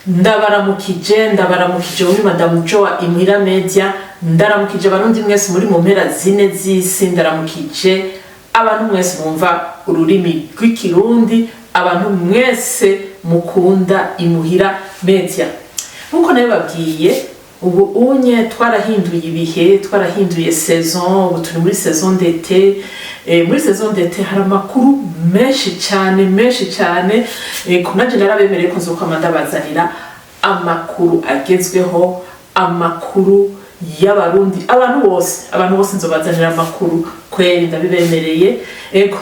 ndabaramukije muri Madame Jo wa Imuhira Media, ndaramukije abarundi mwese muri mu mpera zine z'isi, ndaramukije abantu mwese bumva ururimi rw'ikirundi, abantu mwese mukunda Imuhira Media. Nkuko nayo babwiye, ubu unye twarahinduye ibihe, twarahinduye saison, ubu turi muri saison d'été. Muri saison d'été hari amakuru menshi cyane kunaje narabemereye ko nzokwama ndabazanira amakuru agezweho, amakuru y'abarundi, abantu bose nzobazanira amakuru kweri ndabibemereye.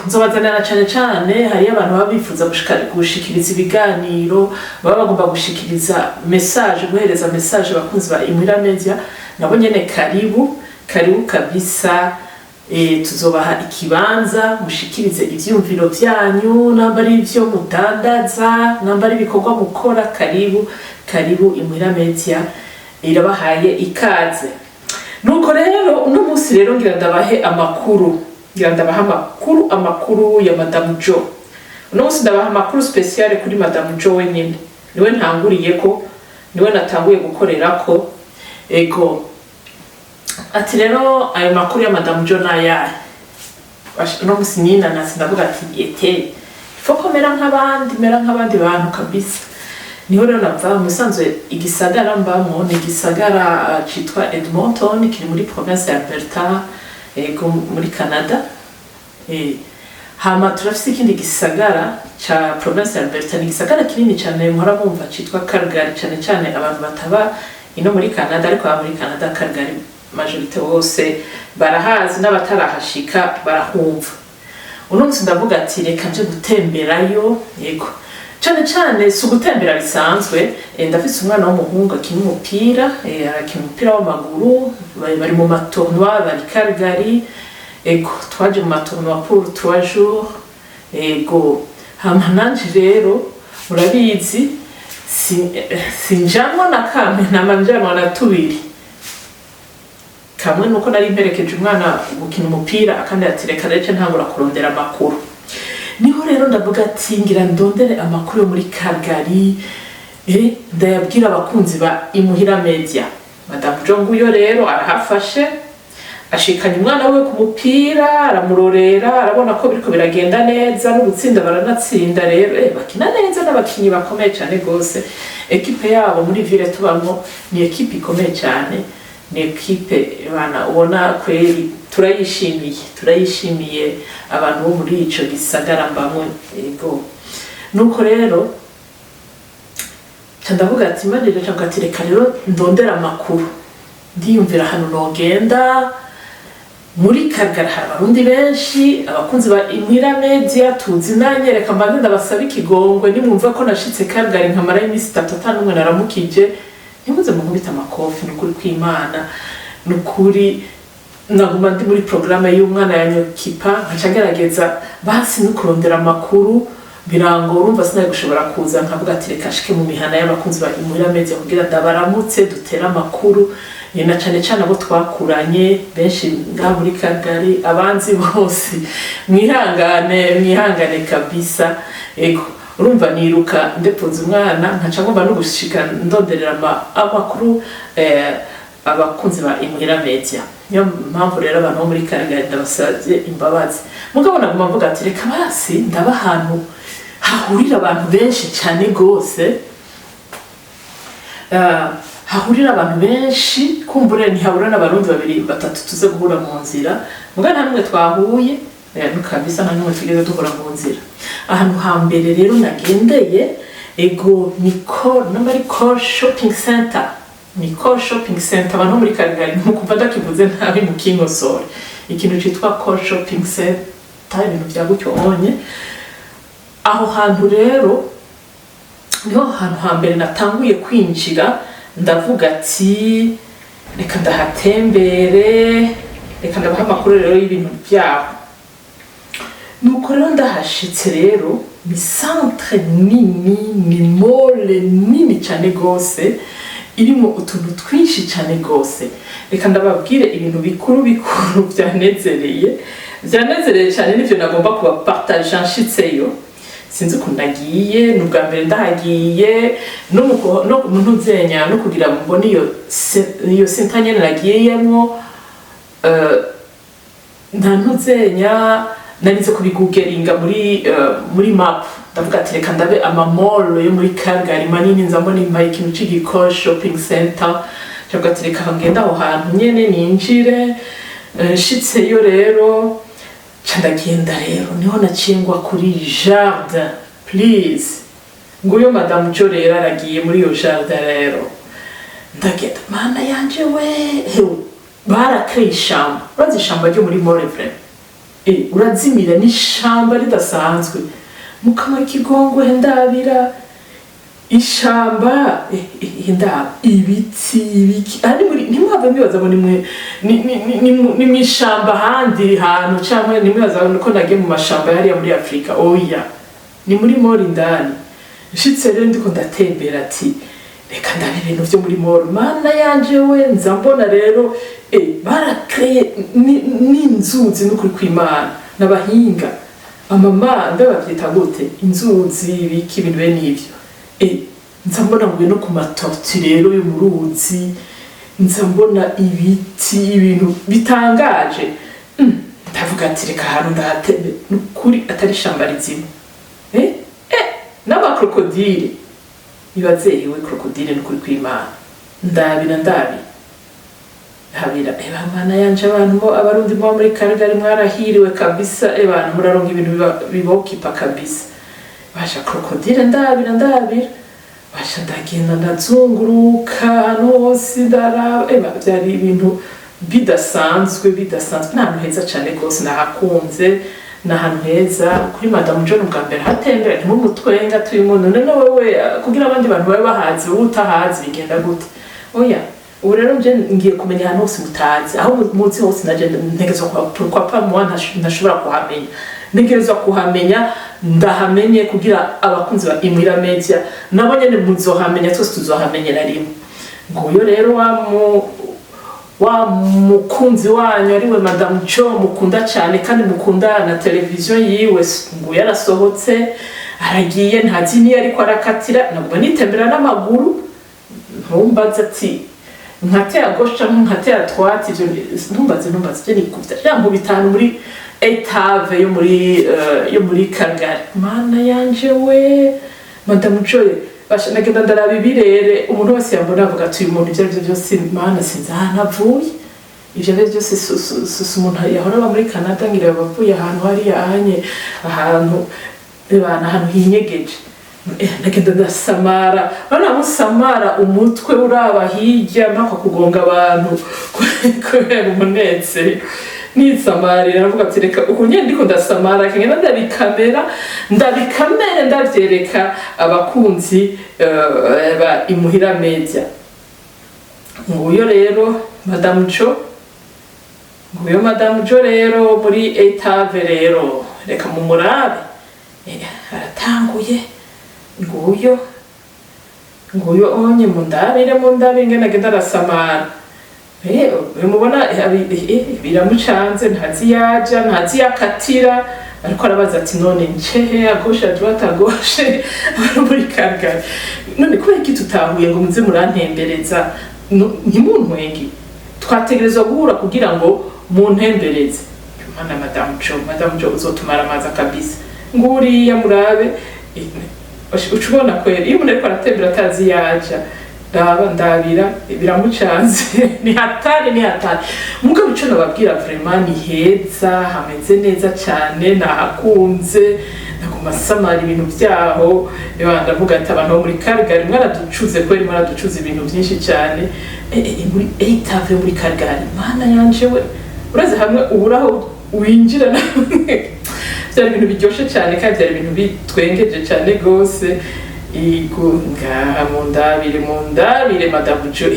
Nzobazanira cyane hari abantu baba bifuza gushikiriza ibiganiro, baba bagomba gushikiriza message, guhereza message bakunzi ba Imuhira Media. Nabo nyene karibu kabisa. Tuzobaha ikibanza mushikirize ivyumviro vyanyu, namba ari ivyo mudandaza, namba ari ibikorwa mukora. Karibu Imuhira Media irabahaye ikaze. Nuko rero uno munsi rero ngira ndabahe amakuru, amakuru ya Madame Jo. Uno munsi ndabaha amakuru special kuri Madame Jo wenyine, niwe ntanguriyeko, niwe natanguye gukorerako. Ati rero ayo makuru ya Madame Jo nayahe? Uno munsi nyina ndavuga ati ete foko mera nk'abandi bantu kabisa. Niho rero nava musanzwe igisagara mbamo, ni igisagara citwa Edmonton, kiri muri province ya Alberta, muri Canada. Hama turafise ikindi gisagara ca province ya Alberta, ni igisagara kinini cyane muhora bumva citwa Calgary, cyane abantu bataba ino muri Canada, ariko aba muri Canada Calgary majorite wose barahazi, n'abatarahashika barahumva. Uno munsi ndavuga ati reka nje gutemberayo. Cyane si ugutembera bisanzwe. Ndafise umwana w'umuhungu akina umupira, arakina umupira w'amaguru, bari mu matournoi, bari Calgary. Twaje mu matournoi pour 3 jours. Hama nanje rero urabizi sinjanwa na kamwe, namanjanwa na tubiri. Kamwe nuko nari mperekeje umwana gukina umupira, akandi ati reka rece ntangura kurondera amakuru. Niho rero ndavuga ati ngira ndondere amakuru yo muri Calgary, ndayabwira abakunzi ba Imuhira Media. Madame Jo nguyo rero arahafashe, ashikanye umwana we ku mupira, aramurorera, arabona ko biriko biragenda neza, n'ugutsinda baranatsinda. Rero bakina neza, n'abakinyi bakomeye cyane gose. Equipe yabo muri ville tubamo ni equipe ikomeye cyane, ni equipe bana ubona kweri turayishimiye abantu bo muri ico gisagara mbamwe. Nuko rero ndavuga ati marire cyangwa ati reka rero ndondera amakuru, ndiyumvira hano nogenda muri Calgary. Hari abarundi benshi, abakunzi ba Imuhira Media tuzi nanye, reka mbanze ndabasaba ikigongwe nimwumva ko nashitse Calgary nkamara iminsi 3 atanumwe naramukije, ntimuze mukubita amakofi. Nukuri kw'Imana, nukuri naguma ndi muri programme y'umwana yanyokipa, nkagerageza basi no kurondera amakuru birango. Urumva sinari gushobora kuza, nkavuga ati reka shike mu mihana y'abakunzi ba Imuhira Media kugira ndabaramutse dutera amakuru, na cyane abo twakuranye benshi nga muri Calgary, abanzi bose mwihangane kabisa. Urumva niruka ndepoza umwana, nkaca ngomba no gushika ndonderera amakuru abakunzi ba Imuhira Media. Niyo mpamvu rero abantu bo muri Calgary ndabasabye imbabazi. Mugabo naguma mvuga ati reka basi ndaba ahantu hahurira abantu benshi cyane gose, hahurira abantu benshi, kumbure ntihabura n'abarundi 2-3 tuze guhura mu nzira. Mugabo nta numwe twahuye, kabisa nta numwe tugeze duhura mu nzira. Ahantu hambere rero nagendeye Nicole Shopping Center. Nicole Shopping Center, abantu muri Calgary nkuko ndakivuze ntabi mu Kingosore, ikintu citwa Nicole Shopping Center, ibintu bya gutyo onye. Aho hantu rero niho hantu hambere natanguye kwinjira, ndavuga ati reka ndahatembere, reka ndabaha amakuru rero y'ibintu byabo. Nuko rero ndahashitse rero, ni centre nini, ni mole nini cyane gose, irimo utuntu twinshi cyane gose. Reka ndababwire ibintu bikuru byanezereye cyane, nivyo nagomba kuba partage nshitseyo. sinzi ukuntu nagiye n'ubwa mbere ndahagiye no muntu uzenya no kugira ngo mbone iyo senta nyene nagiyemo nta ntuzenya narize kubigugeringa muri map ndavuga ati reka ndabe amamall yo muri Calgary manini nza mbona impaye ikintu c'igikora shopping center ndavuga ati reka ngenda aho hantu nyene ninjire nshitseyo rero ndagenda rero niho nacingwa kuri jardin please nguyo madame Jo rero aragiye muri iyo jardin rero ndagenda mana yanje we barakeye ishamba urazi ishamba ryo muri Morevre urazimira n'ishamba ridasanzwe mukama kigongwe ndabira ishamba ndaba ibiki ari muri nimwave mbibaza ngo ni mwishamba handi hantu cyangwa nimwibaza ko nagiye mu mashamba yari muri Afrika oya ni muri mori ndani nshitse rero ndiko ndatembera ati reka ndabe ibintu byo muri mori mana yanje we nza mbona rero barakreye n'inzuzi n'ukuri kw'Imana n'abahinga amama ndabavyita gute inzuzi biki ibintu bene ivyo nza mbona ngo no ku matorti rero yo mu ruzi nza mbona ibiti ibintu bitangaje ndavuga ati reka hano ndahatebe n'ukuri atari ishamba rizima n'abakrokodile nibazehewe krokodile n'ukuri kw'Imana ndabira habira mana yanje abantu abarundi bo muri Calgary mwarahiriwe kabisa abantu muraronka ibintu bibokipa kabisa basha krokodile ndabira basha ndagenda ndazunguruka hose ndaraba byari ibintu bidasanzwe n'ahantu heza cyane rwose nahakunze n'ahantu heza kuri madame Jo bwa mbere hatembera ni mu mutwenga turimo none wowe kugira abandi bantu babe bahazi utahazi bigenda gute oya ubu rero nje ngiye kumenya ahantu hose mutazi aho muzi hose naje ntegerezwa kwa pamwa ntashobora kuhamenya ntegerezwa kuhamenya ndahamenye kugira abakunzi ba Imwira Media nabo nyene muzohamenya twese tuzohamenyera rimwe nguyo rero wa mukunzi wanyu ariwe madame Jo mukunda cyane kandi mukunda na television yiwe nguyo yarasohotse aragiye ntazi ni ariko arakatira nabwo nitembera n'amaguru ntumbaza ati nkatera gosha nkatera twati ivyo ntumbaze je nikuvya jambo bitanu muri etave yo muri Calgary mana yanje we madame Jo basha nagenda ndaraba ibirere umuntu wese yambona avuga ati uyu muntu ivyo byose mana sinzi ahantu avuye ivyo byose umuntu yahora aba muri Canada ngira bavuye ahantu hari ahantu hinyegeje nagenda ndasamara banamusamara umutwe uraba hirya mpaka kugonga abantu kubera umunezero nisamarira navuga ati reka ukunye ndiko ndasamara kengena ndabikamere ndavyereka abakunzi ba Imwira Media nguyo rero madame Jo rero muri etave rero reka mu murabe aratanguye nguyo onye mundabire ngena genda rasamara mubona biramucanze ntazi yaja ntazi yakatira ariko arabaza ati none ncehe agosha droite agoshe muri Calgary none ko iki tutahuye ngo muze murantembereza ntimuntwengi twategerezwa guhura kugira ngo muntembereze mana madame Jo uzotumara amaza kabisa nguriya murabe ucubona kwera iyo umuntu ariko aratembera atazi yaja ndabira biramucanze ni hatari mugabo ico nababwira vraiment ni heza hameze neza cyane nahakunze naguma samara ibintu byaho ndavuga ati abantu muri Calgary mwaraducuze kweri mwaraducuze ibintu byinshi cyane muri etave muri Calgary mana yanje we uraze hamwe uburaho winjira byari ibintu biryoshe cyane kandi byari ibintu bitwengeje cyane gose igunga mundabire madame Jo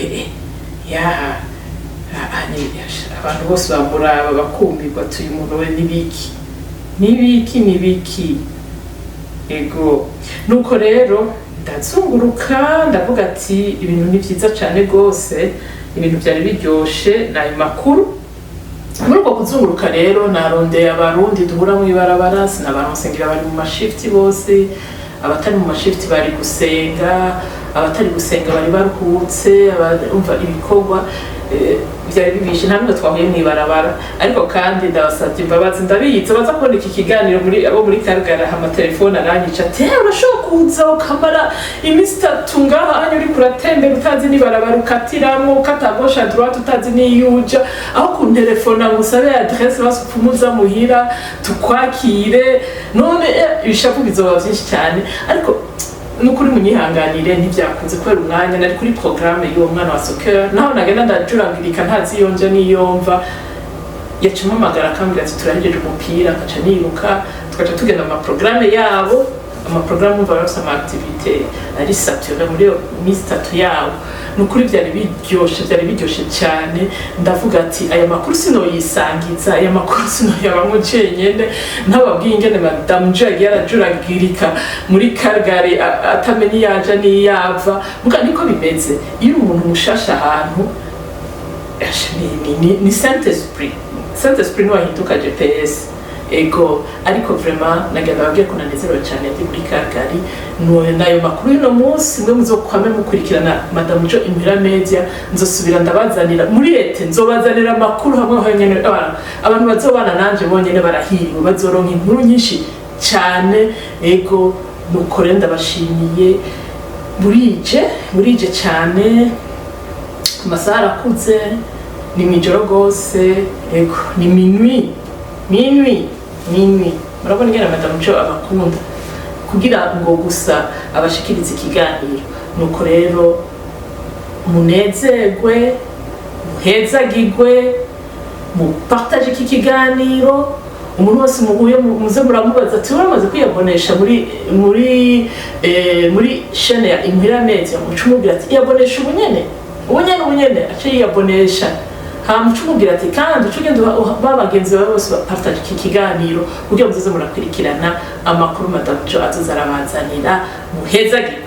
abantu bose bamuraba bakumirwa tuyu muntu we nibiki ego nuko rero ndazunguruka ndavuga ati ibintu ni byiza cyane gose ibintu byari biryoshe nayo makuru muri uko kuzunguruka rero narondeye abarundi duhura mu ibarabara, sinabaronse ngira bari mu mashifti bose, abatari mu mashifti bari gusenga, abatari gusenga bari baruhutse, umva ibikorwa byari bibishe, nta n'umwe twahuye mu ibarabara. Ariko kandi ndabasabye imbabazi, ndabiyitse baza kubona iki kiganiro muri abo muri Karugara, amatelefone aranyica ati urashobora kuza ukamara iminsi 3 ngaha hanyuma uri kuratembera utazi n'ibarabara ukatiramo ukata gauche à droite utazi n'iyuja, aho kuntelefona ngusabe adresse basupfumuza muhira tukwakire. None ibishapu bizoba byinshi cyane, ariko nukuri munyihanganire ntibyakunze kubera umwanya nari kuri programme y'uwo mwana wa soccer, naho nagenda ndajurangirika ntazi yonje niyomva. Yacuma amagara akambwira ati turahejeje umupira, nkaca niruka tukaca tugenda mu programme yabo. Amaprogramme umva bafite ama activité ari saturé muri minsi 3 yabo. Nukuri byari biryoshe cyane. Ndavuga ati aya makuru sino yisangiza, aya makuru sino yabamwe cenyene, ntababwiye ingene Madame Jagi yarajuragirika muri Karugari atamenye yaje ni yava. Muga niko bimeze iyo umuntu mushasha ahantu ni Saint-Esprit no ahinduka GPS ego. Ariko vraiment nagenda babwiye ko nanezerewe cyane ndi muri Karugari. Nayo makuru y'uno munsi mwe muzokwame mukurikirana Madame Jo Impira Media, nzosubira ndabazanira muri lete, nzobazanira amakuru hamwe hanyene abantu bazobana nanje bonyene barahiriwe, bazoronka inkuru nyinshi cyane ego. Nuko rero ndabashimiye, burije cyane, amasaha arakuze, ni mwijoro gose ego, ni minuit. Murabona ingene Madame Jo abakunda kugira ngo gusa abashikiriza ikiganiro. Nuko rero munezerwe, muhezagirwe, mupartage iki kiganiro. Umuntu wese muhuye muze muramubaza ati uramaze kwiyabonesha muri chaîne ya Impira Media, mucumubwira ati yabonesha ubunyene ace yiyabonesha. Mucumubwira ati kandi ucugenda babagenzi bawe bose bapartage iki kiganiro kugira muze murakurikirana amakuru Madame Jo azozarabazanira. Muhezagirwe.